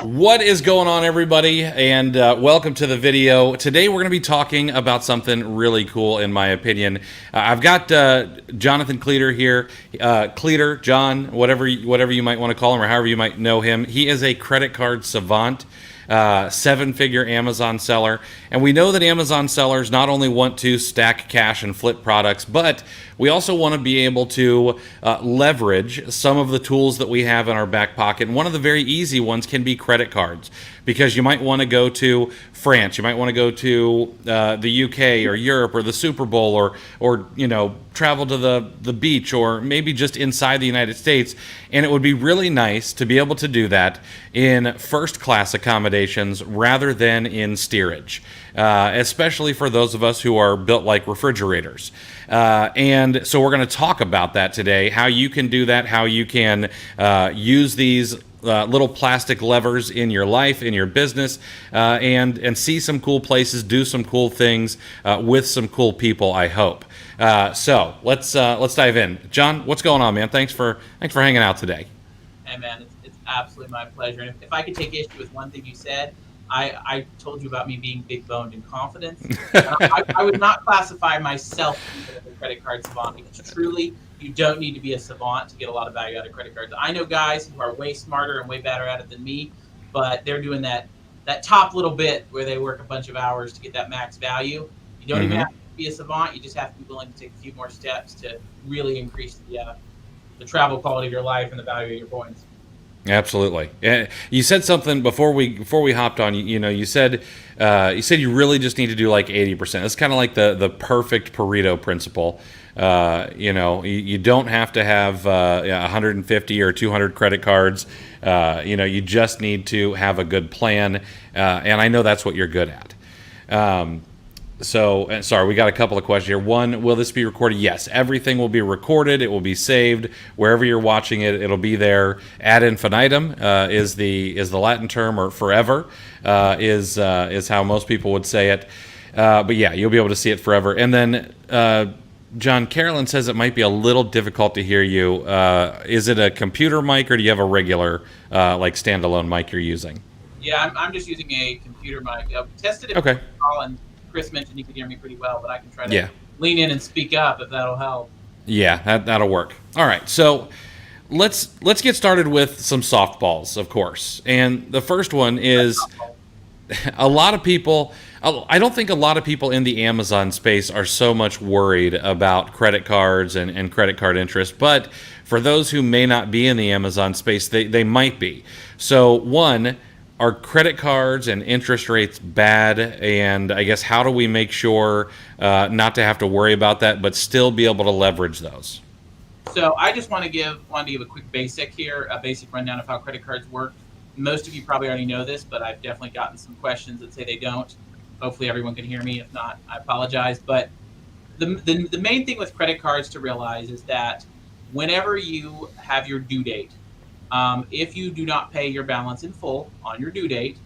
What is going on, everybody, and welcome to the video. Today we're going to be talking about something really cool, in my opinion. I've got Jonathan Cleater here. Cleater, John, whatever you might want to call him, or however you might know him. He is a credit card savant. Seven-figure Amazon seller. And we know that Amazon sellers not only want to stack cash and flip products, but we also want to be able to leverage some of the tools that we have in our back pocket. And one of the very easy ones can be credit cards, because you might want to go to France, you might want to go to the UK or Europe or the Super Bowl, or travel to the beach, or maybe just inside the United States. And it would be really nice to be able to do that in first class accommodations rather than in steerage, especially for those of us who are built like refrigerators. And so we're going to talk about that today, how you can do that, how you can use these little plastic levers in your life, in your business, and see some cool places, do some cool things with some cool people, I hope. So let's dive in. John, what's going on, man? Thanks for hanging out today. Hey man, it's absolutely my pleasure. And if I could take issue with one thing you said, I told you about me being big boned in confidence. I would not classify myself as a credit card savant, because truly you don't need to be a savant to get a lot of value out of credit cards. I know guys who are way smarter and way better at it than me, but they're doing that top little bit where they work a bunch of hours to get that max value. You don't even have to be a savant. You just have to be willing to take a few more steps to really increase the travel quality of your life and the value of your points. Absolutely. You said something before we hopped on. You said you really just need to do like 80%. It's kind of like the perfect Pareto principle. You don't have to have 150 or 200 credit cards. You just need to have a good plan, and I know that's what you're good at. Sorry, we got a couple of questions here. One, will this be recorded? Yes, everything will be recorded. It will be saved wherever you're watching it. It'll be there ad infinitum, is the Latin term, or forever, is how most people would say it. But yeah, you'll be able to see it forever. And then John, Carolyn says it might be a little difficult to hear you. Is it a computer mic, or do you have a regular like standalone mic you're using? Yeah, I'm just using a computer mic. Tested it Okay. with Paul, and Chris mentioned he could hear me pretty well, but I can try to Yeah. lean in and speak up if that'll help. Yeah, that'll work. All right, so let's get started with some softballs, of course. And the first one is a lot of people. I don't think a lot of people in the Amazon space are so much worried about credit cards and credit card interest, but for those who may not be in the Amazon space, they might be. So one, are credit cards and interest rates bad? And I guess, how do we make sure not to have to worry about that, but still be able to leverage those? So I just wanted to give a quick basic here, a basic rundown of how credit cards work. Most of you probably already know this, but I've definitely gotten some questions that say they don't. Hopefully everyone can hear me. If not, I apologize. But the main thing with credit cards to realize is that whenever you have your due date, if you do not pay your balance in full on your due date,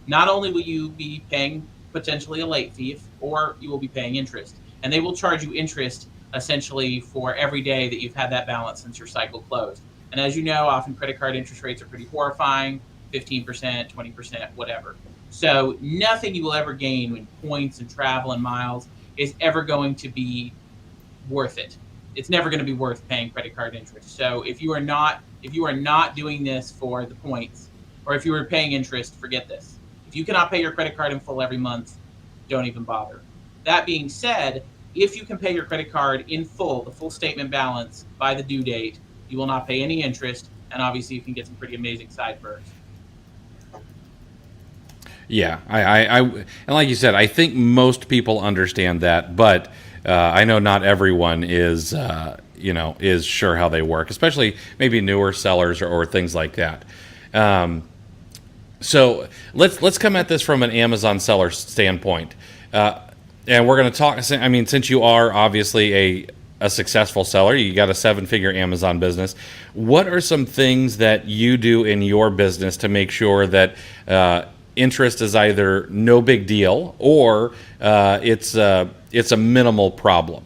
not only will you be paying potentially a late fee, or you will be paying interest. And they will charge you interest essentially for every day that you've had that balance since your cycle closed. And as you know, often credit card interest rates are pretty horrifying, 15%, 20%, whatever. So nothing you will ever gain in points and travel and miles is ever going to be worth it. It's never going to be worth paying credit card interest. So if you are not doing this for the points, or if you are paying interest, forget this. If you cannot pay your credit card in full every month, don't even bother. That being said, if you can pay your credit card in full, the full statement balance by the due date, you will not pay any interest, and obviously you can get some pretty amazing side perks. Yeah, and like you said, I think most people understand that, but I know not everyone is is sure how they work, especially maybe newer sellers, or things like that. So let's come at this from an Amazon seller standpoint, and we're going to talk. I mean, since you are obviously a successful seller, you got a seven-figure Amazon business. What are some things that you do in your business to make sure that interest is either no big deal, or it's a minimal problem?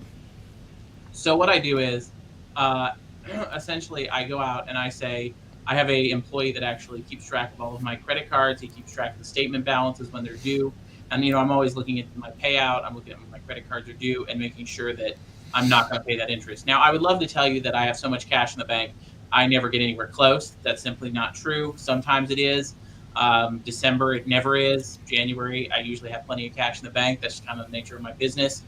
So what I do is, essentially, I go out and I say, I have a employee that actually keeps track of all of my credit cards. He keeps track of the statement balances when they're due. And, I'm always looking at my payout. I'm looking at when my credit cards are due and making sure that I'm not going to pay that interest. Now, I would love to tell you that I have so much cash in the bank, I never get anywhere close. That's simply not true. Sometimes it is. December, it never is. January, I usually have plenty of cash in the bank. That's kind of the nature of my business.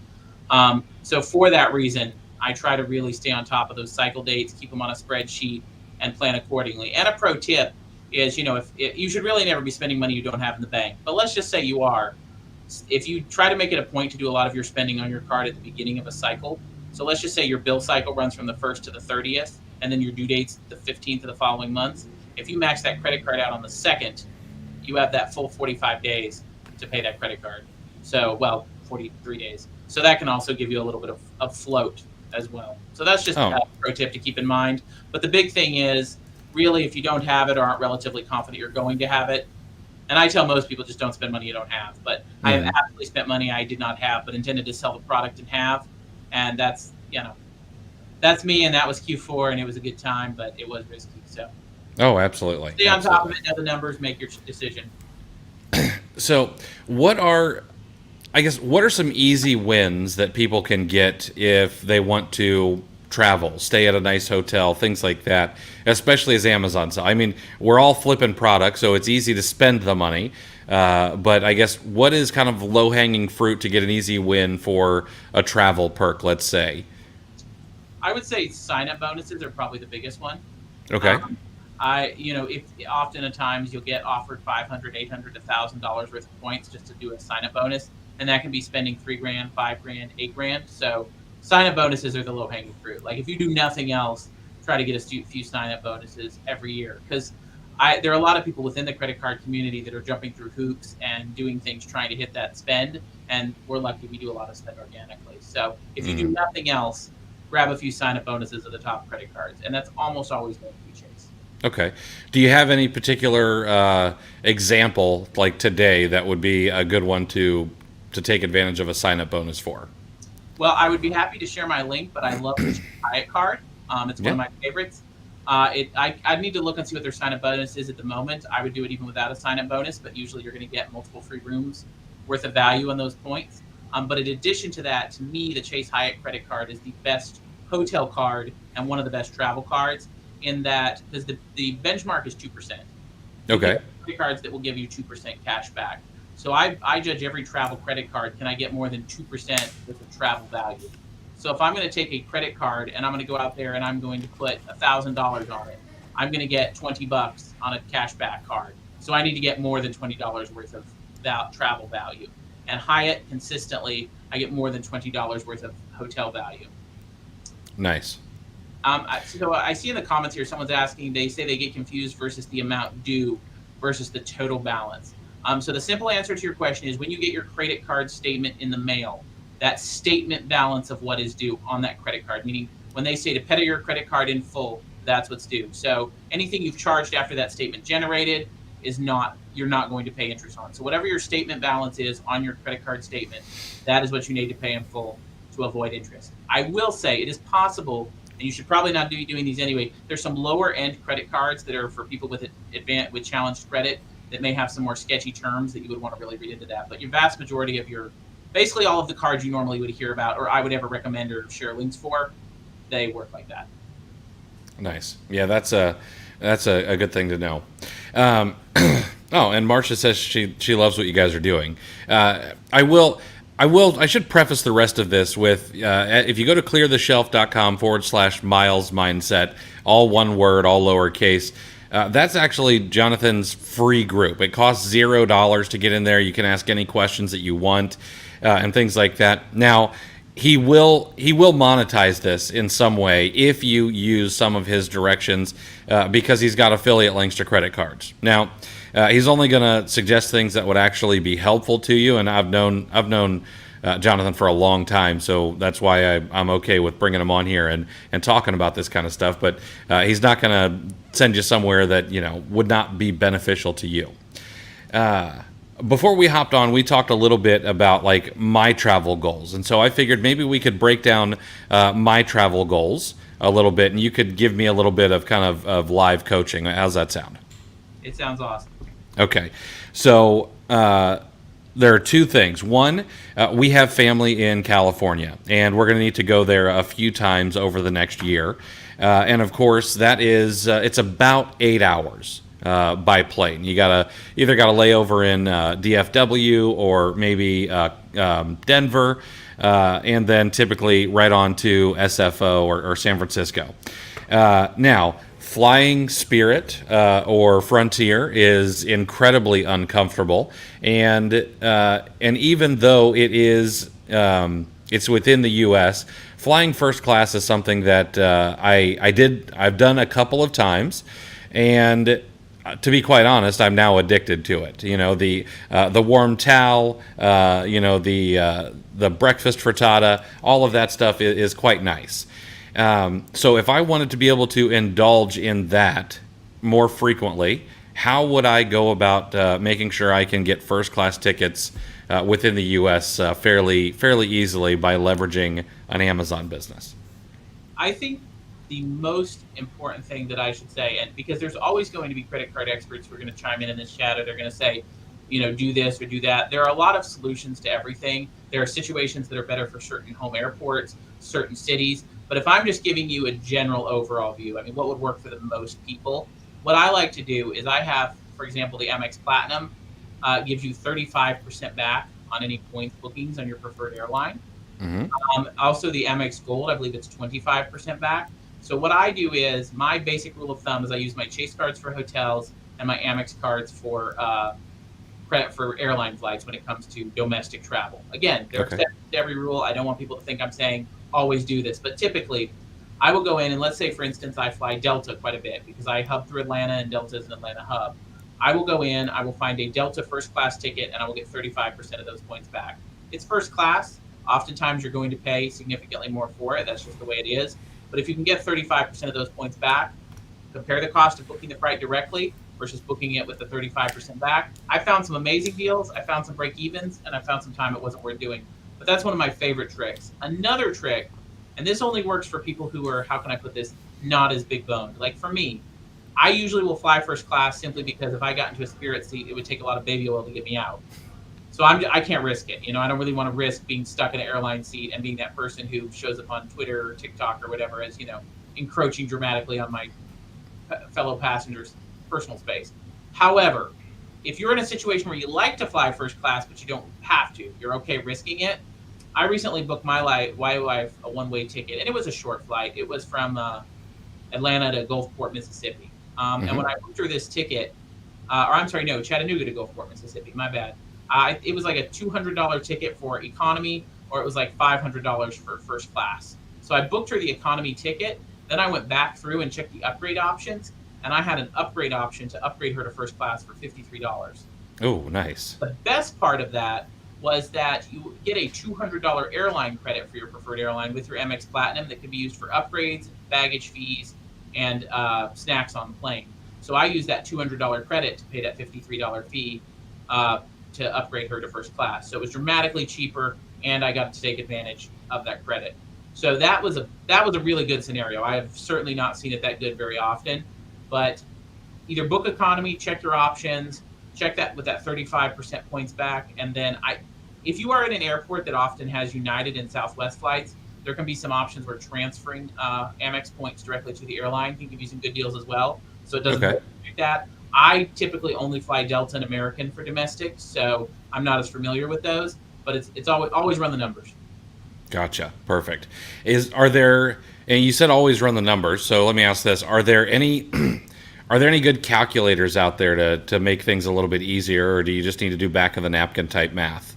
So for that reason, I try to really stay on top of those cycle dates, keep them on a spreadsheet, and plan accordingly. And a pro tip is, if you should really never be spending money you don't have in the bank. But let's just say you are. If you try to make it a point to do a lot of your spending on your card at the beginning of a cycle, so let's just say your bill cycle runs from the 1st to the 30th, and then your due date's the 15th of the following month. If you max that credit card out on the 2nd, you have that full 45 days to pay that credit card. So, 43 days. So that can also give you a little bit of float as well. So that's just a pro tip to keep in mind. But the big thing is, really, if you don't have it or aren't relatively confident you're going to have it, and I tell most people just don't spend money you don't have. But I have absolutely spent money I did not have, but intended to sell the product and have. And that's me, and that was Q4, and it was a good time, but it was risky. So, absolutely. Stay on top of it, know the numbers, make your decision. So, what are some easy wins that people can get if they want to travel, stay at a nice hotel, things like that, especially as Amazon sells? I mean, we're all flipping products, so it's easy to spend the money. But I guess what is kind of low-hanging fruit to get an easy win for a travel perk, let's say? I would say sign-up bonuses are probably the biggest one. Okay. If often at times you'll get offered $500, $800, $1,000 worth of points just to do a sign-up bonus, and that can be spending $3,000, $5,000, $8,000. So sign-up bonuses are the low-hanging fruit. Like if you do nothing else, try to get a few sign-up bonuses every year, because there are a lot of people within the credit card community that are jumping through hoops and doing things trying to hit that spend, and we're lucky we do a lot of spend organically. So if you do nothing else, grab a few sign-up bonuses at the top credit cards, and that's almost always going to be Chase. Okay. Do you have any particular example, like today, that would be a good one to take advantage of a sign-up bonus for? Well, I would be happy to share my link, but I love the Hyatt card. It's one of my favorites. I'd need to look and see what their sign-up bonus is at the moment. I would do it even without a sign-up bonus, but usually you're going to get multiple free rooms worth of value on those points. But in addition to that, to me, the Chase Hyatt credit card is the best hotel card and one of the best travel cards, in that because the benchmark is 2%. Okay. Credit cards that will give you 2% cash back. So I judge every travel credit card, can I get more than 2% with the travel value? So if I'm going to take a credit card and I'm going to go out there and I'm going to put $1,000 on it, I'm going to get $20 on a cashback card. So I need to get more than $20 worth of travel value. And Hyatt, consistently, I get more than $20 worth of hotel value. Nice. So I see in the comments here, someone's asking, they say they get confused versus the amount due versus the total balance. So the simple answer to your question is when you get your credit card statement in the mail, that statement balance of what is due on that credit card, meaning when they say to pay your credit card in full, that's what's due. So anything you've charged after that statement generated you're not going to pay interest on. So whatever your statement balance is on your credit card statement, that is what you need to pay in full to avoid interest. I will say it is possible, and you should probably not be doing these anyway, there's some lower end credit cards that are for people with challenged credit that may have some more sketchy terms that you would want to really read into that. But your vast majority of basically all of the cards you normally would hear about or I would ever recommend or share links for, they work like that. Nice. Yeah, that's a good thing to know. And Marcia says she loves what you guys are doing. I should preface the rest of this with, if you go to cleartheshelf.com/Miles Mindset, all one word, all lowercase, that's actually Jonathan's free group. It costs $0 to get in there. You can ask any questions that you want, and things like that. Now, he will monetize this in some way if you use some of his directions, because he's got affiliate links to credit cards. Now, he's only going to suggest things that would actually be helpful to you, and I've known Jonathan for a long time, so that's why I'm okay with bringing him on here and talking about this kind of stuff. But he's not going to send you somewhere that would not be beneficial to you. Before we hopped on, we talked a little bit about like my travel goals, and so I figured maybe we could break down my travel goals a little bit, and you could give me a little bit of kind of live coaching. How's that sound? It sounds awesome. Okay, so there are two things. One, we have family in California, and we're going to need to go there a few times over the next year. And of course, that is it's about 8 hours by plane. You either gotta lay over in DFW or maybe Denver, and then typically right on to SFO or San Francisco. Now, flying Spirit or Frontier is incredibly uncomfortable, and even though it's within the U.S., flying first class is something that I've done a couple of times, and to be quite honest, I'm now addicted to it. You know, the warm towel, the breakfast frittata, all of that stuff is quite nice. So if I wanted to be able to indulge in that more frequently, how would I go about making sure I can get first class tickets within the U.S. Fairly easily by leveraging an Amazon business? I think the most important thing that I should say, and because there's always going to be credit card experts who are going to chime in this chat, or they're going to say, do this or do that. There are a lot of solutions to everything. There are situations that are better for certain home airports, certain cities. But if I'm just giving you a general overall view, I mean, what would work for the most people? What I like to do is I have, for example, the Amex Platinum gives you 35% back on any points bookings on your preferred airline. Mm-hmm. Also, the Amex Gold, I believe it's 25% back. So what I do is my basic rule of thumb is I use my Chase cards for hotels and my Amex cards for credit for airline flights when it comes to domestic travel. Again, there are exceptions to every rule. I don't want people to think I'm saying always do this, but typically I will go in and let's say, for instance, I fly Delta quite a bit because I hub through Atlanta and Delta is an Atlanta hub. I will go in, I will find a Delta first class ticket, and I will get 35% of those points back. It's first class. Oftentimes you're going to pay significantly more for it. That's just the way it is. But if you can get 35% of those points back, compare the cost of booking the flight directly versus booking it with the 35% back. I found some amazing deals. I found some break evens, and I found some time it wasn't worth doing. But that's one of my favorite tricks. Another trick, and this only works for people who are, how can I put this, not as big boned. Like for me, I usually will fly first class simply because if I got into a Spirit seat, it would take a lot of baby oil to get me out. So I can't risk it. I don't really want to risk being stuck in an airline seat and being that person who shows up on Twitter or TikTok or whatever as, encroaching dramatically on my fellow passengers' personal space. However, if you're in a situation where you like to fly first class, but you don't have to, you're okay risking it. I recently booked my wife a one-way ticket, and it was a short flight. It was from Atlanta to Gulfport, Mississippi. And when I booked her this ticket, Chattanooga to Gulfport, Mississippi, my bad. It was like a $200 ticket for economy, or it was like $500 for first class. So I booked her the economy ticket. Then I went back through and checked the upgrade options, and I had an upgrade option to upgrade her to first class for $53. Oh, nice. The best part of that was that you get a $200 airline credit for your preferred airline with your Amex Platinum that can be used for upgrades, baggage fees, and snacks on the plane. So I used that $200 credit to pay that $53 fee to upgrade her to first class. So it was dramatically cheaper, and I got to take advantage of that credit. So that was a really good scenario. I have certainly not seen it that good very often, but either book economy, check your options, check that with that 35% points back, and then if you are in an airport that often has United and Southwest flights, there can be some options where transferring Amex points directly to the airline can give you some good deals as well. So it doesn't like that. I typically only fly Delta and American for domestic, so I'm not as familiar with those, but it's always run the numbers. Gotcha. Perfect. Are there, and you said always run the numbers, so let me ask this. Are there any good calculators out there to make things a little bit easier, or do you just need to do back of the napkin type math?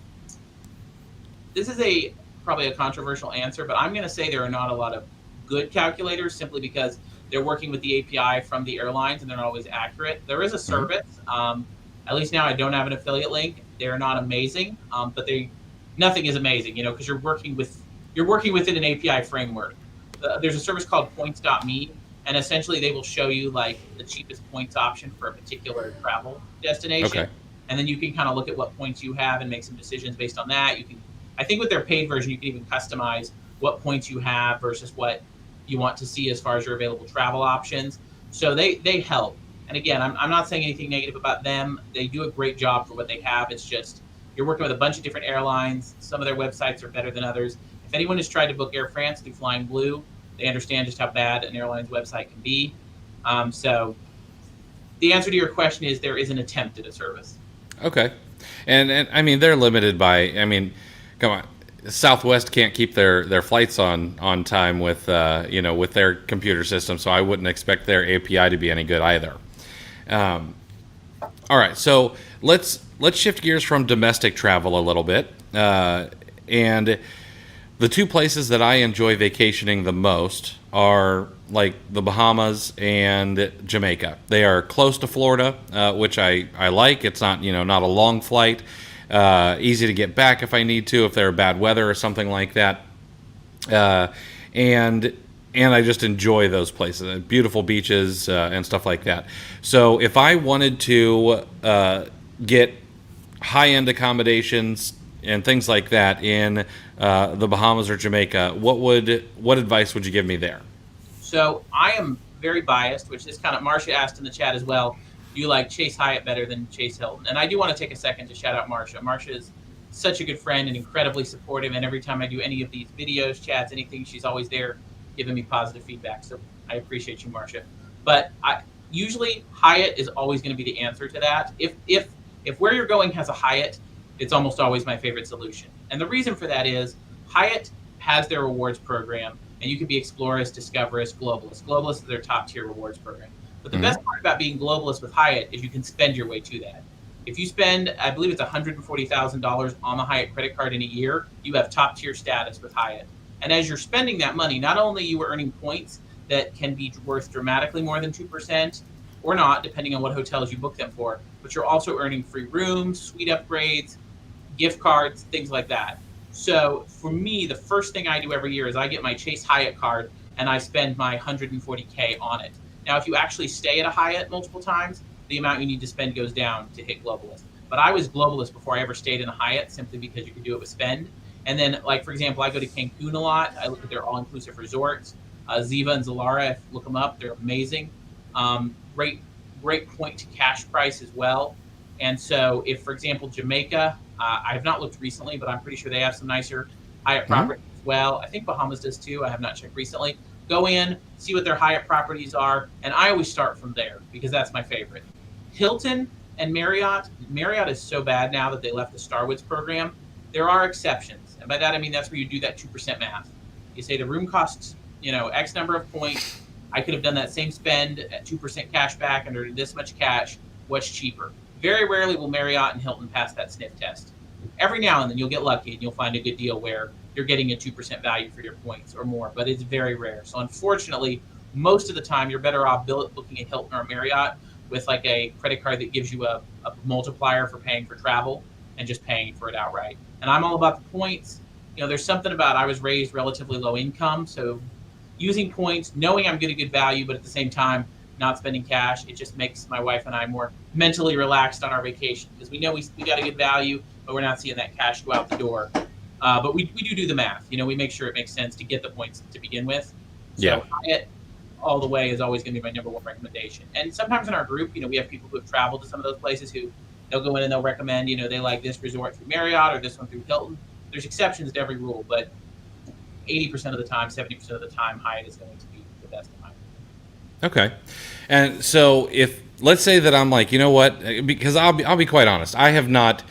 This is probably a controversial answer, but I'm going to say there are not a lot of good calculators simply because they're working with the API from the airlines and they're not always accurate. There is a service. At least now I don't have an affiliate link. They're not amazing, but nothing is amazing, because you're working within an API framework. There's a service called points.me, and essentially they will show you like the cheapest points option for a particular travel destination. Okay. And then you can kind of look at what points you have and make some decisions based on that. I think with their paid version, you can even customize what points you have versus what you want to see as far as your available travel options. So they help. And again, I'm not saying anything negative about them. They do a great job for what they have. It's just you're working with a bunch of different airlines. Some of their websites are better than others. If anyone has tried to book Air France through Flying Blue, they understand just how bad an airline's website can be. So the answer to your question is there is an attempt at a service. Okay. And I mean, they're limited by, I mean, come on. Southwest can't keep their flights on time with with their computer system, so I wouldn't expect their API to be any good either. All right, so let's shift gears from domestic travel a little bit, and the two places that I enjoy vacationing the most are like the Bahamas and Jamaica. They are close to Florida, which I like. It's not not a long flight. Easy to get back if I need to, if there's bad weather or something like that. And I just enjoy those places, beautiful beaches and stuff like that. So if I wanted to get high-end accommodations and things like that in the Bahamas or Jamaica, what advice would you give me there? So I am very biased, which is kind of Marcia asked in the chat as well. Do you like Chase Hyatt better than Chase Hilton? And I do want to take a second to shout out Marcia. Marcia is such a good friend and incredibly supportive. And every time I do any of these videos, chats, anything, she's always there giving me positive feedback. So I appreciate you, Marcia. But usually Hyatt is always going to be the answer to that. If where you're going has a Hyatt, it's almost always my favorite solution. And the reason for that is Hyatt has their rewards program, and you can be Explorist, Discoverist, Globalist. Globalist is their top tier rewards program. But the best part about being Globalist with Hyatt is you can spend your way to that. If you spend, I believe it's $140,000 on the Hyatt credit card in a year, you have top tier status with Hyatt. And as you're spending that money, not only you are earning points that can be worth dramatically more than 2% or not, depending on what hotels you book them for, but you're also earning free rooms, suite upgrades, gift cards, things like that. So for me, the first thing I do every year is I get my Chase Hyatt card and I spend my $140K on it. Now, if you actually stay at a Hyatt multiple times, the amount you need to spend goes down to hit Globalist. But I was Globalist before I ever stayed in a Hyatt, simply because you can do it with spend. And then, like, for example, I go to Cancun a lot. I look at their all-inclusive resorts. Ziva and Zilara, look them up. They're amazing. Great point to cash price as well. And so if, for example, Jamaica, I have not looked recently, but I'm pretty sure they have some nicer Hyatt properties as well. I think Bahamas does too. I have not checked recently. Go in, see what their Hyatt properties are, and I always start from there because that's my favorite. Hilton and Marriott is so bad now that they left the Starwoods program. There are exceptions, and by that I mean that's where you do that 2% math. You say the room costs, X number of points. I could have done that same spend at 2% cash back and earned this much cash. What's cheaper? Very rarely will Marriott and Hilton pass that sniff test. Every now and then you'll get lucky and you'll find a good deal where you're getting a 2% value for your points or more, but it's very rare. So unfortunately, most of the time you're better off looking at Hilton or Marriott with like a credit card that gives you a multiplier for paying for travel and just paying for it outright. And I'm all about the points. There's something about, I was raised relatively low income, so using points, knowing I'm getting good value, but at the same time, not spending cash, it just makes my wife and I more mentally relaxed on our vacation because we know we got a good value, but we're not seeing that cash go out the door. But we do the math. We make sure it makes sense to get the points to begin with. So Hyatt all the way is always going to be my number one recommendation. And sometimes in our group, we have people who have traveled to some of those places who they'll go in and they'll recommend, they like this resort through Marriott or this one through Hilton. There's exceptions to every rule, but 80% of the time, 70% of the time, Hyatt is going to be the best in my opinion. Okay. And so if let's say that I'm like, what? Because I'll be quite honest. I have not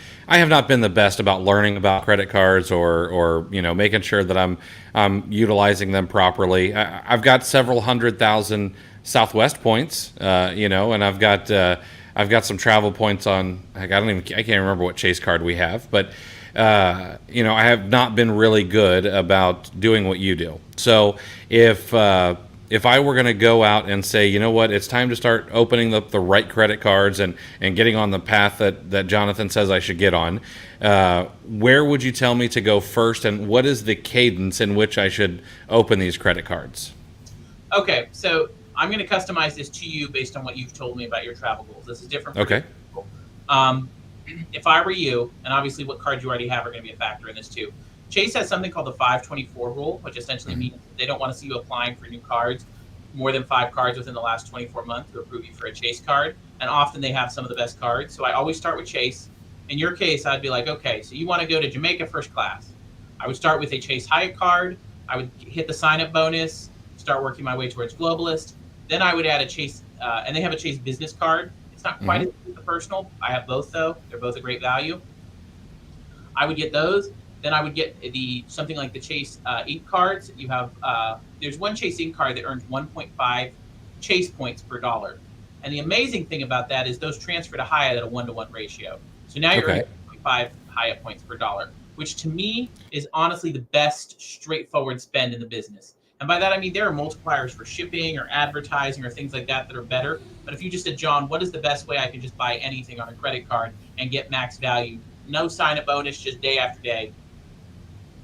been the best about learning about credit cards or making sure that I'm utilizing them properly. I've got several 100,000 Southwest points, and I've got some travel points on. I can't remember what Chase card we have, but I have not been really good about doing what you do. So if I were going to go out and say, it's time to start opening up the right credit cards and getting on the path that Jonathan says I should get on, where would you tell me to go first, and what is the cadence in which I should open these credit cards? Okay, so I'm going to customize this to you based on what you've told me about your travel goals. This is different for Okay. people. If I were you, and obviously what cards you already have are going to be a factor in this too, Chase has something called the 524 rule, which essentially means they don't want to see you applying for new cards, more than 5 cards within the last 24 months to approve you for a Chase card. And often they have some of the best cards. So I always start with Chase. In your case, I'd be like, okay, so you want to go to Jamaica first class. I would start with a Chase Hyatt card. I would hit the sign-up bonus, start working my way towards Globalist. Then I would add a Chase, and they have a Chase business card. It's not quite as good as the personal. I have both, though. They're both a great value. I would get those. Then I would get something like the Chase Ink cards. You have there's one Chase Ink card that earns 1.5 Chase points per dollar. And the amazing thing about that is those transfer to Hyatt at a 1-to-1 ratio. So now you're earning 1.5 Hyatt points per dollar, which to me is honestly the best straightforward spend in the business. And by that, I mean there are multipliers for shipping or advertising or things like that that are better. But if you just said, John, what is the best way I can just buy anything on a credit card and get max value? No sign-up bonus, just day after day.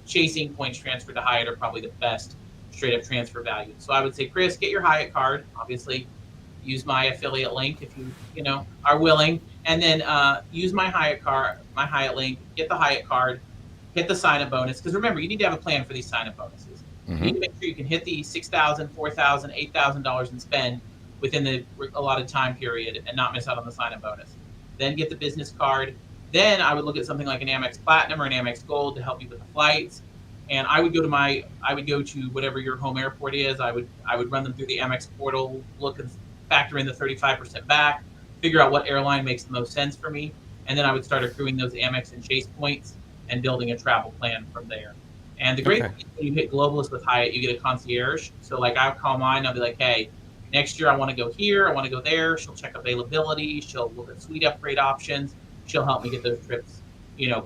Chasing points transferred to Hyatt are probably the best straight-up transfer value. So I would say, Chris, get your Hyatt card. Obviously, use my affiliate link if you are willing, and then use my Hyatt link. Get the Hyatt card, hit the sign-up bonus. Because remember, you need to have a plan for these sign-up bonuses. You need to make sure you can hit the $6,000, $4,000, $8,000 in spend within the allotted time period and not miss out on the sign-up bonus. Then get the business card. Then I would look at something like an Amex Platinum or an Amex Gold to help you with the flights. And I would go to whatever your home airport is. I would run them through the Amex portal, look and factor in the 35% back, figure out what airline makes the most sense for me, and then I would start accruing those Amex and Chase points and building a travel plan from there. And the great thing is when you hit Globalist with Hyatt, you get a concierge. So like I'll call mine, I'll be like, hey, next year I want to go here, I want to go there. She'll check availability, she'll look at suite upgrade options. She'll help me get those trips,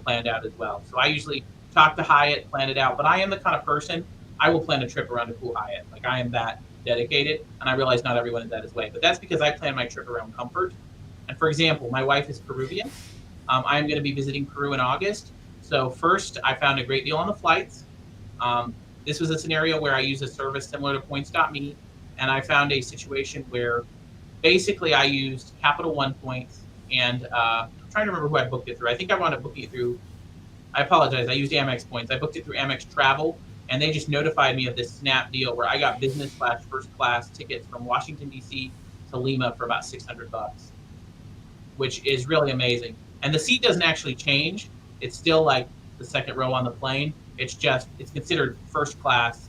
planned out as well. So I usually talk to Hyatt, plan it out. But I am the kind of person, I will plan a trip around a cool Hyatt. Like I am that dedicated, and I realize not everyone is that way. But that's because I plan my trip around comfort. And for example, my wife is Peruvian. I'm going to be visiting Peru in August. So first, I found a great deal on the flights. This was a scenario where I used a service similar to Points.me, and I found a situation where basically I used Capital One points and I'm trying to remember who I booked it through. I think I wound up booking it through, I apologize, I used Amex points. I booked it through Amex Travel, and they just notified me of this snap deal where I got business/first class tickets from Washington, D.C. to Lima for about $600, which is really amazing. And the seat doesn't actually change. It's still like the second row on the plane. It's considered first class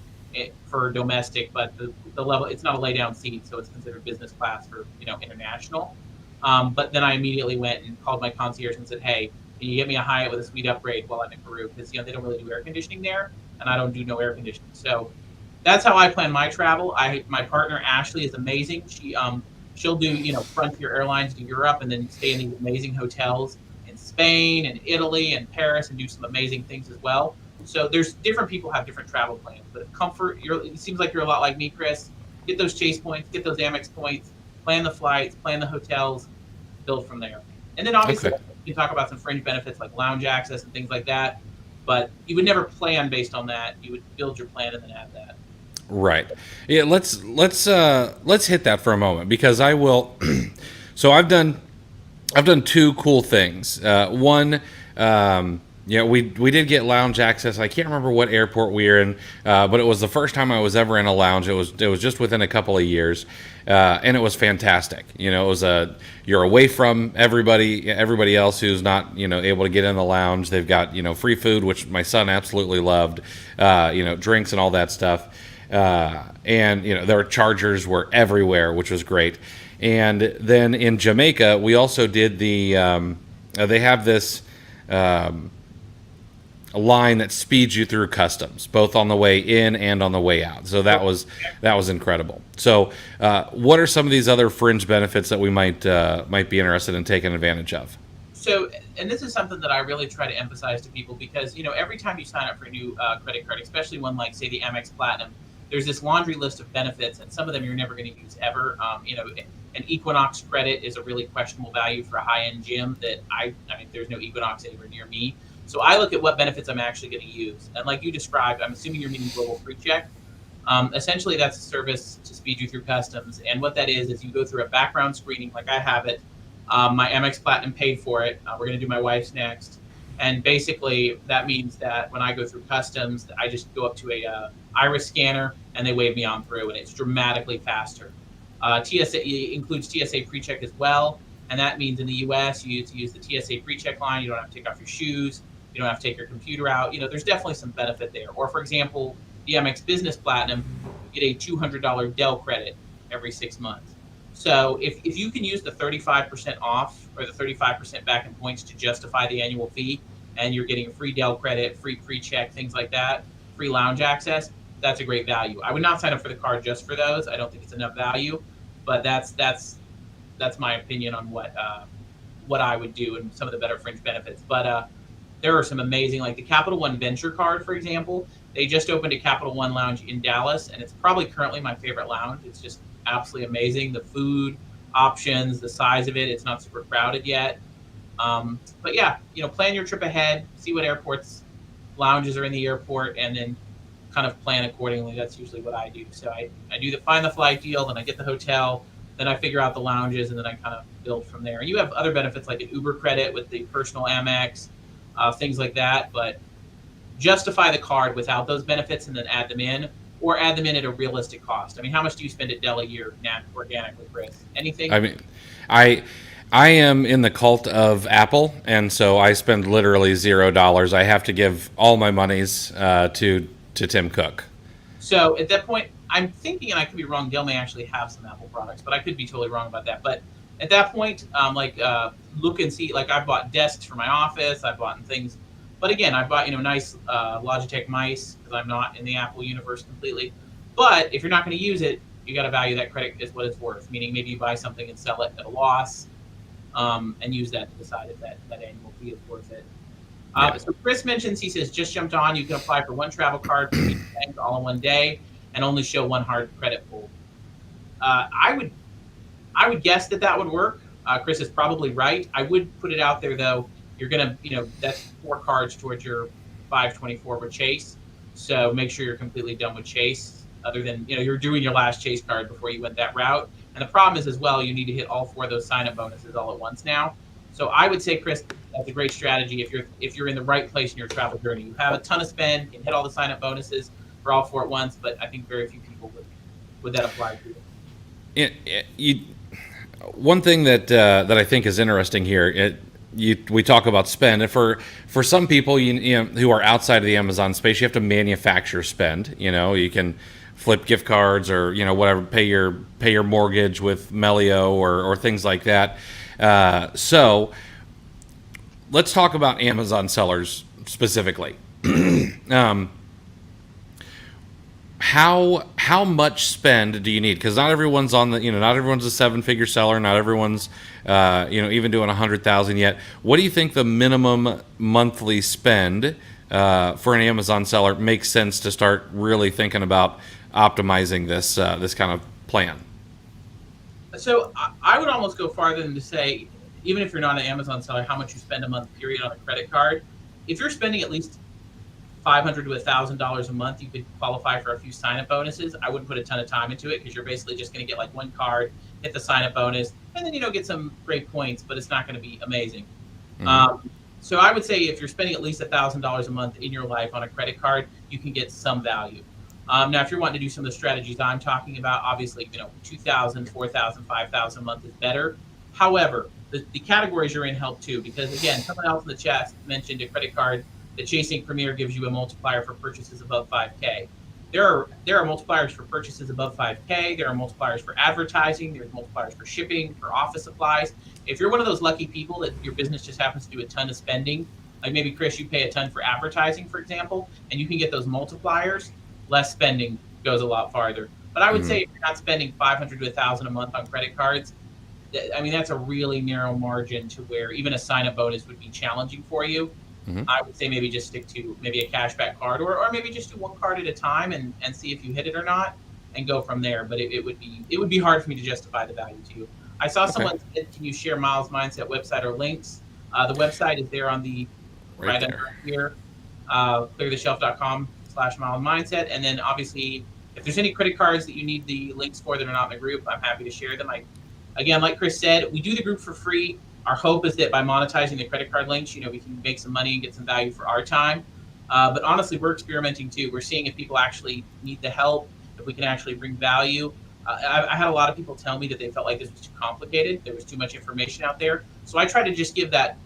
for domestic, but the level, it's not a lay down seat, so it's considered business class for international. But then I immediately went and called my concierge and said, hey, can you get me a Hyatt with a suite upgrade while I'm in Peru? Because they don't really do air conditioning there, and I don't do no air conditioning. So that's how I plan my travel. My partner Ashley is amazing. She'll do Frontier Airlines to Europe and then stay in these amazing hotels in Spain and Italy and Paris and do some amazing things as well. So there's different people have different travel plans, but if comfort, it seems like you're a lot like me, Chris. Get those Chase points, get those Amex points, plan the flights, plan the hotels, build from there. And then obviously you can talk about some fringe benefits like lounge access and things like that, but you would never plan based on that. You would build your plan and then add that. Right. Yeah. Let's hit that for a moment, because I will. So I've done two cool things. One. We did get lounge access. I can't remember what airport we were in, but it was the first time I was ever in a lounge. It was just within a couple of years, and it was fantastic. It was you're away from everybody else who's not able to get in the lounge. They've got free food, which my son absolutely loved. Drinks and all that stuff, and their chargers were everywhere, which was great. And then in Jamaica, we also did the. They have this. A line that speeds you through customs, both on the way in and on the way out. So that was incredible. So, what are some of these other fringe benefits that we might be interested in taking advantage of? So, and this is something that I really try to emphasize to people because every time you sign up for a new credit card, especially one like say the Amex Platinum, there's this laundry list of benefits, and some of them you're never going to use ever. An Equinox credit is a really questionable value for a high-end gym that I mean, there's no Equinox anywhere near me. So I look at what benefits I'm actually going to use. And like you described, I'm assuming you're meaning Global Free Check. Essentially, that's a service to speed you through customs. And what that is you go through a background screening like I have it. My Amex Platinum paid for it. We're going to do my wife's next. And basically, that means that when I go through customs, I just go up to a iris scanner and they wave me on through, and it's dramatically faster. TSA includes TSA PreCheck as well, and that means in the U.S. you use the TSA PreCheck line. You don't have to take off your shoes. You don't have to take your computer out. There's definitely some benefit there. Or for example, the Amex Business Platinum, you get a $200 Dell credit every 6 months. So if you can use the 35% off or the 35% back in points to justify the annual fee, and you're getting a free Dell credit, free pre-check, things like that, free lounge access, that's a great value. I would not sign up for the card just for those. I don't think it's enough value, but that's my opinion on what I would do and some of the better fringe benefits. But there are some amazing, like the Capital One Venture Card, for example. They just opened a Capital One lounge in Dallas, and it's probably currently my favorite lounge. It's just absolutely amazing. The food options, the size of it, it's not super crowded yet. But yeah, plan your trip ahead, see what airports lounges are in the airport, and then kind of plan accordingly. That's usually what I do. So I find the flight deal, then I get the hotel, then I figure out the lounges, and then I kind of build from there. And you have other benefits like an Uber credit with the personal Amex, things like that. But justify the card without those benefits and then add them in, or add them in at a realistic cost. I mean, how much do you spend at Dell a year organically, Chris? Anything? I mean, I am in the cult of Apple, and so I spend literally $0. I have to give all my monies to Tim Cook. So at that point, I'm thinking, and I could be wrong, Dell may actually have some Apple products, but I could be totally wrong about that. But at that point, look and see. Like I bought desks for my office, I bought things. But again, I bought nice Logitech mice because I'm not in the Apple universe completely. But if you're not going to use it, you got to value that credit as what it's worth. Meaning maybe you buy something and sell it at a loss, and use that to decide if that annual fee is worth it. So Chris mentions, he says, just jumped on. You can apply for one travel card for each bank all in one day and only show one hard credit pull. I would guess that would work. Chris is probably right. I would put it out there though. You're gonna, that's 4 cards towards your 524 with Chase. So make sure you're completely done with Chase. Other than you're doing your last Chase card before you went that route. And the problem is as well, you need to hit all 4 of those sign-up bonuses all at once now. So I would say, Chris, that's a great strategy if you're in the right place in your travel journey. You have a ton of spend, you can hit all the sign-up bonuses for all 4 at once, but I think very few people would that apply to. One thing that I think is interesting here, we talk about spend, and for some people who are outside of the Amazon space, you have to manufacture spend. You can flip gift cards or whatever, pay your mortgage with Melio or things like that. So let's talk about Amazon sellers specifically. How much spend do you need? Because not everyone's not everyone's a 7-figure seller. Not everyone's even doing 100,000 yet. What do you think the minimum monthly spend for an Amazon seller makes sense to start really thinking about optimizing this kind of plan? So I would almost go farther than to say, even if you're not an Amazon seller, how much you spend a month period on a credit card. If you're spending at least $500 to $1,000 a month, you could qualify for a few sign-up bonuses. I wouldn't put a ton of time into it because you're basically just going to get like one card, hit the sign-up bonus, and then get some great points, but it's not going to be amazing. Mm-hmm. So I would say if you're spending at least $1,000 a month in your life on a credit card, you can get some value. Now, if you're wanting to do some of the strategies I'm talking about, obviously, $2,000, $4,000, $5,000 a month is better. However, the categories you're in help too, because again, someone else in the chat mentioned a credit card. The Chasing Premier gives you a multiplier for purchases above 5K. There are multipliers for purchases above 5K. There are multipliers for advertising. There's multipliers for shipping, for office supplies. If you're one of those lucky people that your business just happens to do a ton of spending, like maybe Chris, you pay a ton for advertising, for example, and you can get those multipliers, less spending goes a lot farther. But I would say if you're not spending $500 to $1,000 a month on credit cards, that's a really narrow margin to where even a sign-up bonus would be challenging for you. Mm-hmm. I would say maybe just stick to maybe a cashback card or maybe just do one card at a time and see if you hit it or not and go from there. But it would be hard for me to justify the value to you. I saw someone said, can you share Miles' Mindset website or links? The website is there on the right under here, cleartheshelf.com/Miles Mindset. And then obviously, if there's any credit cards that you need the links for that are not in the group, I'm happy to share them. Again, like Chris said, we do the group for free. Our hope is that by monetizing the credit card links, we can make some money and get some value for our time. But honestly, we're experimenting too. We're seeing if people actually need the help, if we can actually bring value. I had a lot of people tell me that they felt like this was too complicated. There was too much information out there. So I try to just give that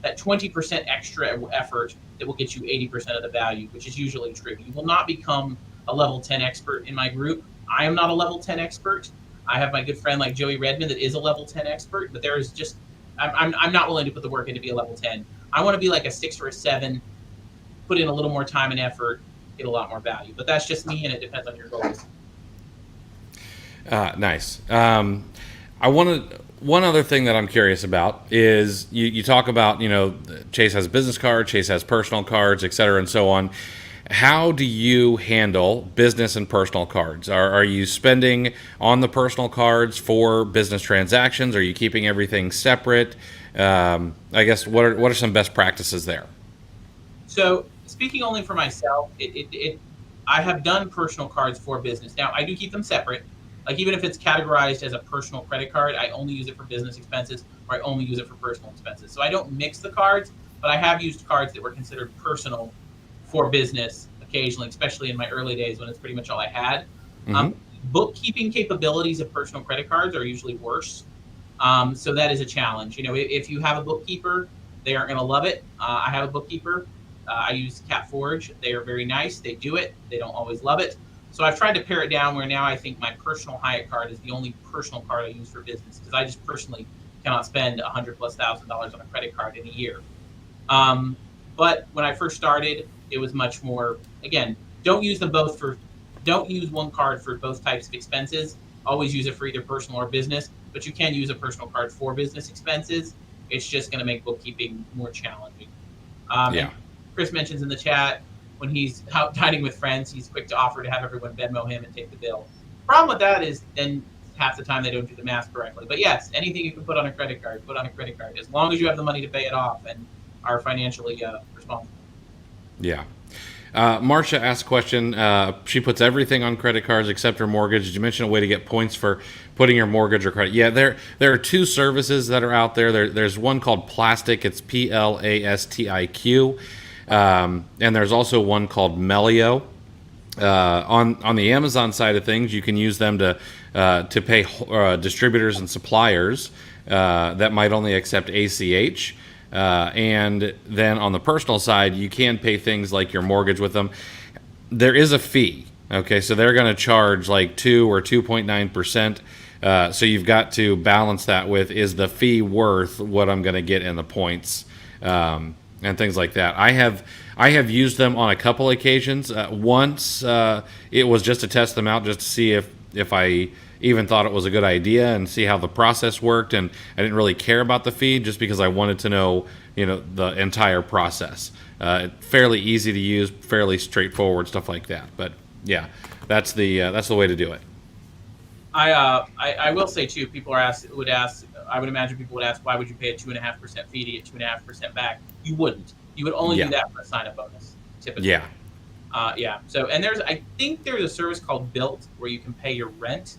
20% extra effort that will get you 80% of the value, which is usually true. You will not become a level 10 expert in my group. I am not a level 10 expert. I have my good friend like Joey Redmond that is a level 10 expert, but there is just, I'm not willing to put the work in to be a level 10. I want to be like a 6 or a 7, put in a little more time and effort, get a lot more value. But that's just me, and it depends on your goals. Nice. One other thing that I'm curious about is you talk about, Chase has business cards, Chase has personal cards, et cetera, and so on. How do you handle business and personal cards? Are you spending on the personal cards for business transactions? Are you keeping everything separate? I guess what are some best practices there? So speaking only for myself, I have done personal cards for business. Now I do keep them separate. Like even if it's categorized as a personal credit card, I only use it for business expenses, or I only use it for personal expenses. So I don't mix the cards, but I have used cards that were considered personal for business occasionally, especially in my early days when it's pretty much all I had. Mm-hmm. Bookkeeping capabilities of personal credit cards are usually worse. So that is a challenge. If you have a bookkeeper, they aren't going to love it. I have a bookkeeper. I use CapForge. They are very nice. They do it. They don't always love it. So I've tried to pare it down where now I think my personal Hyatt card is the only personal card I use for business, because I just personally cannot spend $100,000+ on a credit card in a year. But when I first started, it was much more, again, don't use one card for both types of expenses. Always use it for either personal or business, but you can use a personal card for business expenses. It's just going to make bookkeeping more challenging. Yeah. Chris mentions in the chat, when he's out dining with friends, he's quick to offer to have everyone Venmo him and take the bill. Problem with that is then half the time they don't do the math correctly. But yes, anything you can put on a credit card, put on a credit card, as long as you have the money to pay it off and are financially responsible. Yeah. Marcia asked a question. She puts everything on credit cards except her mortgage. Did you mention a way to get points for putting your mortgage or credit? Yeah, there are two services that are out there. There's one called Plastic. It's PLASTIQ. And there's also one called Melio. On the Amazon side of things, you can use them to pay distributors and suppliers that might only accept ACH. And then on the personal side, you can pay things like your mortgage with them. There is a fee. Okay, so they're going to charge like 2 or 2.9%. So you've got to balance that with, is the fee worth what I'm going to get in the points, and things like that. I have used them on a couple occasions. Once it was just to test them out, just to see if I even thought it was a good idea and see how the process worked, and I didn't really care about the fee just because I wanted to know the entire process. Fairly easy to use, fairly straightforward, stuff like that. But yeah, that's the way to do it. I will say too, I would imagine people would ask, why would you pay a 2.5% fee to get 2.5% back? You wouldn't. You would only do that for a sign-up bonus, typically. Yeah. So, and I think there's a service called Built where you can pay your rent,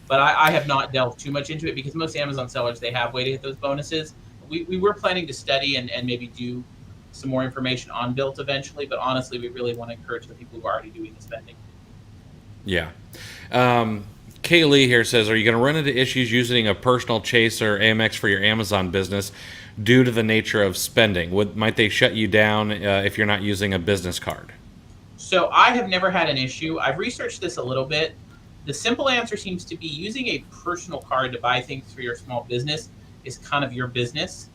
but I have not delved too much into it because most Amazon sellers, they have a way to hit those bonuses. We were planning to study and maybe do some more information on Built eventually, but honestly, we really want to encourage the people who are already doing the spending. Yeah. Kaylee here says, are you going to run into issues using a personal Chase or Amex for your Amazon business due to the nature of spending? Might they shut you down if you're not using a business card? So I have never had an issue. I've researched this a little bit. The simple answer seems to be using a personal card to buy things for your small business is kind of your business,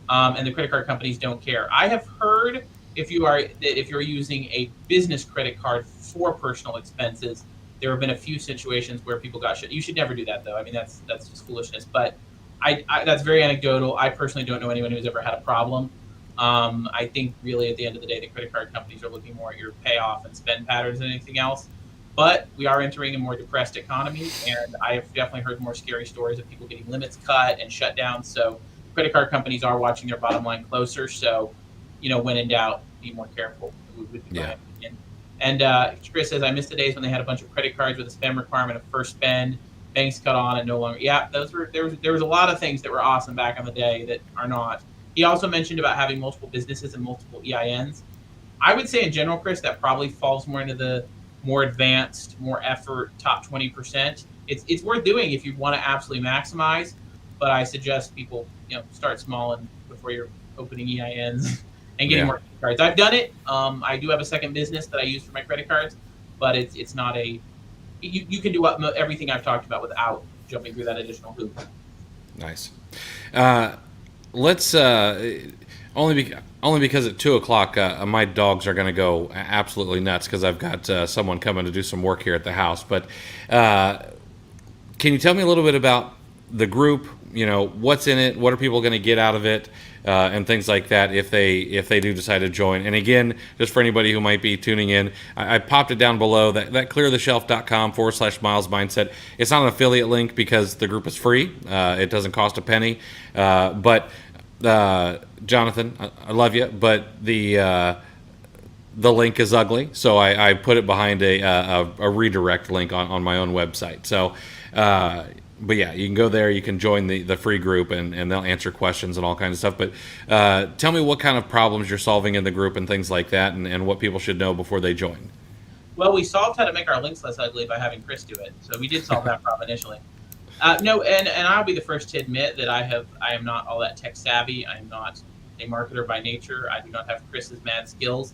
and the credit card companies don't care. I have heard if you're using a business credit card for personal expenses, there have been a few situations where people got shut. You should never do that, though. I mean, that's just foolishness. But I that's very anecdotal. I personally don't know anyone who's ever had a problem. I think really at the end of the day, the credit card companies are looking more at your payoff and spend patterns than anything else. But we are entering a more depressed economy, and I have definitely heard more scary stories of people getting limits cut and shut down. So credit card companies are watching their bottom line closer. So, when in doubt, be more careful. Would be my opinion. And Chris says, I miss the days when they had a bunch of credit cards with a spend requirement of first spend. banks cut on and no longer. Yeah, there was a lot of things that were awesome back in the day that are not. He also mentioned about having multiple businesses and multiple EINs. I would say in general, Chris, that probably falls more into the more advanced, more effort, top 20%. It's worth doing if you want to absolutely maximize, but I suggest people start small and before you're opening EINs and getting more credit cards. I've done it. I do have a second business that I use for my credit cards, but it's not a you can do everything I've talked about without jumping through that additional hoop. Nice. Let's only because at 2:00 my dogs are going to go absolutely nuts because I've got someone coming to do some work here at the house. But can you tell me a little bit about the group? What's in it? What are people going to get out of it? And things like that if they do decide to join. And again, just for anybody who might be tuning in, I popped it down below, that cleartheshelf.com/Miles Mindset. It's not an affiliate link because the group is free. It doesn't cost a penny. But Jonathan, I love you, but the link is ugly, so I put it behind a redirect link on my own website. So but yeah, you can go there, you can join the free group, and they'll answer questions and all kinds of stuff. But tell me what kind of problems you're solving in the group and things like that, and what people should know before they join. Well, we solved how to make our links less ugly by having Chris do it. So we did solve that problem initially. No, and I'll be the first to admit that I am not all that tech savvy. I am not a marketer by nature. I do not have Chris's mad skills.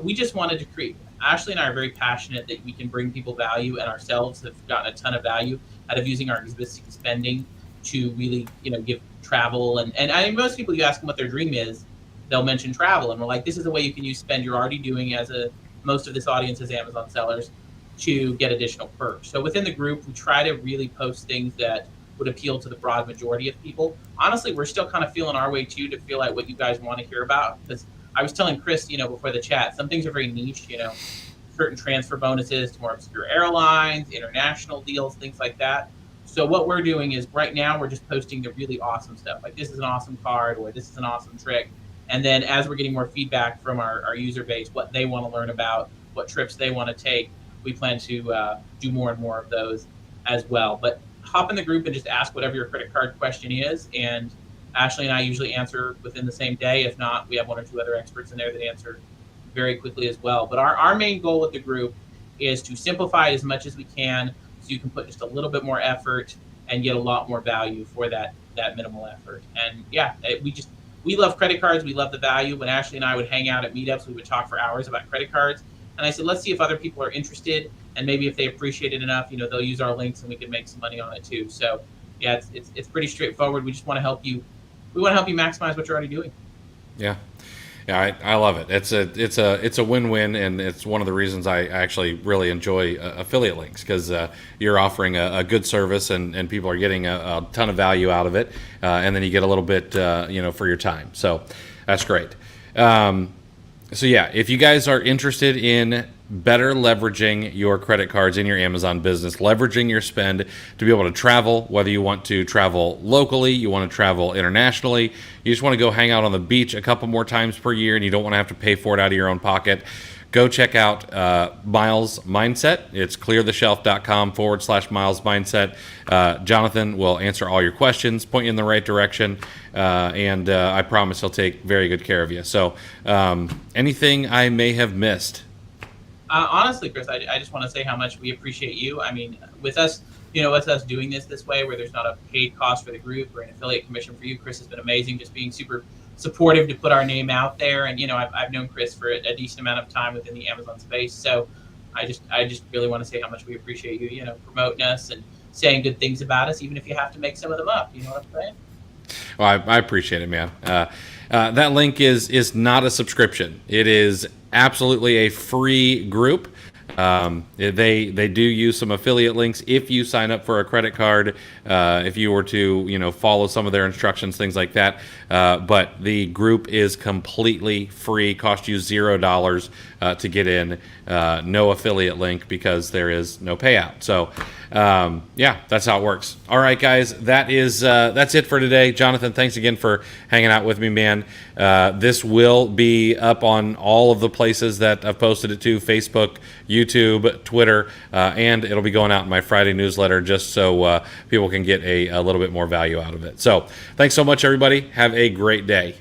We just wanted to create. Ashley and I are very passionate that we can bring people value, and ourselves have gotten a ton of value out of using our existing spending to really, give travel. And I think most people, you ask them what their dream is, they'll mention travel. And we're like, this is a way you can use spend you're already doing most of this audience is Amazon sellers to get additional perks. So within the group, we try to really post things that would appeal to the broad majority of people. Honestly, we're still kind of feeling our way too, to feel like what you guys want to hear about. Because I was telling Chris, before the chat, some things are very niche, certain transfer bonuses to more obscure airlines, international deals, things like that. So what we're doing is right now we're just posting the really awesome stuff, like this is an awesome card or this is an awesome trick. And then as we're getting more feedback from our user base, what they want to learn about, what trips they want to take, we plan to do more and more of those as well. But hop in the group and just ask whatever your credit card question is. And Ashley and I usually answer within the same day. If not, we have one or two other experts in there that answer very quickly as well. But our main goal with the group is to simplify it as much as we can so you can put just a little bit more effort and get a lot more value for that minimal effort. And yeah, we love credit cards. We love the value. When Ashley and I would hang out at meetups, we would talk for hours about credit cards. And I said, let's see if other people are interested, and maybe if they appreciate it enough, they'll use our links and we can make some money on it too. So yeah, it's pretty straightforward. We just want to help you. We want to help you maximize what you're already doing. Yeah. Yeah, I love it. It's a win-win, and it's one of the reasons I actually really enjoy affiliate links, because you're offering a good service, and people are getting a ton of value out of it, and then you get a little bit for your time. So that's great. So yeah, if you guys are interested in better leveraging your credit cards in your Amazon business, leveraging your spend to be able to travel, whether you want to travel locally, you want to travel internationally, you just want to go hang out on the beach a couple more times per year and you don't want to have to pay for it out of your own pocket, go check out Miles Mindset. It's cleartheshelf.com/Miles Mindset. Jonathan will answer all your questions, point you in the right direction, and I promise he'll take very good care of you. So anything I may have missed? Honestly, Chris, I just want to say how much we appreciate you. I mean, with us doing this way, where there's not a paid cost for the group or an affiliate commission for you, Chris has been amazing, just being super supportive to put our name out there. And I've known Chris for a decent amount of time within the Amazon space, so I just really want to say how much we appreciate you, promoting us and saying good things about us, even if you have to make some of them up. You know what I'm saying? Well, I appreciate it, man. That link is not a subscription. It is absolutely a free group. They do use some affiliate links if you sign up for a credit card, if you were to follow some of their instructions, things like that. But the group is completely free, cost you $0 to get in, no affiliate link because there is no payout. So yeah, that's how it works. All right, guys, that's it for today. Jonathan, thanks again for hanging out with me, man. This will be up on all of the places that I've posted it to: Facebook, YouTube, YouTube, Twitter, and it'll be going out in my Friday newsletter just so people can get a little bit more value out of it. So thanks so much, everybody. Have a great day.